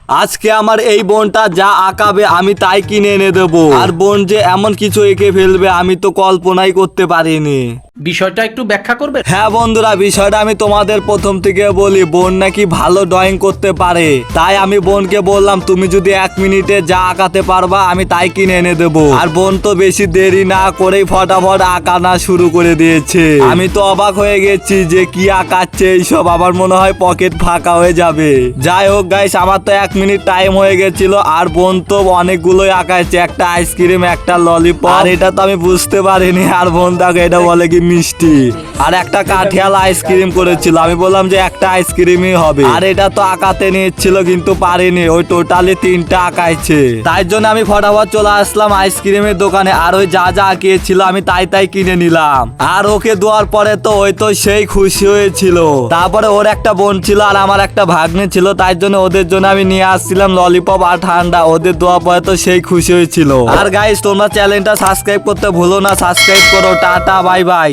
আজকে আমার এই বোনটা যা আঁকাবে আমি তাই কিনে এনে দেবো। আর বোন যে এমন কিছু এঁকে ফেলবে আমি তো কল্পনাই করতে পারিনি। বিষয়টা একটু ব্যাখ্যা করবে? হ্যাঁ বন্ধুরা, বিষয়টা আমি তোমাদের প্রথম থেকে বলি, বোন নাকি ভালো ড্রয়িং করতে পারে। তাই আমি বোনকে বললাম তুমি যদি 1 মিনিটে যা আঁকাতে পারবা আমি তাই কিনে এনে দেবো। আর বোন তো বেশি দেরি না করেই ফটাফট আঁকানা শুরু করে দিয়েছে। আমি তো অবাক হয়ে গেছি যে কি আঁকাচ্ছে এইসব, আমার মনে হয় পকেট ফাঁকা হয়ে যাবে। যাই হোক গাইস, আমার তো 1 মিনিট টাইম হয়ে গেছিল আর বোন তো অনেকগুলোই আঁকাচ্ছে, একটা আইসক্রিম, একটা ললিপপ, আর এটা তো আমি বুঝতে পারিনি। আর বোন তাকে এটা বলে কি মিষ্টি, আর একটা কাঠিয়াল আইসক্রিম করেছিল। আমি বললাম যে একটা আইসক্রিমই হবে, আর এটা তো আঁকাতে নিচ্ছিল কিন্তু পারিনি, ওই টোটালি 3টা আঁকাইছে। তাই জন্য আমি ফটাফট চলে আসলাম আইসক্রিমের দোকানে, আর ওই যা যা আঁকিয়েছিল আমি তাই কিনে নিলাম। আর ওকে দেওয়ার পরে তো ওই তো সেই খুশি হয়েছিল। তারপরে ওর একটা বোন ছিল আর আমার একটা ভাগ্নে ছিল, তাই জন্য ওদের জন্য আমি নিয়ে আসছিলাম ললিপপ আর ঠান্ডা। ওদের দেওয়ার পরে তো সেই খুশি হয়েছিল। আর গাইস, তোমরা চ্যানেলটা সাবস্ক্রাইব করতে ভুলো না, সাবস্ক্রাইব করো। Tata, bye bye.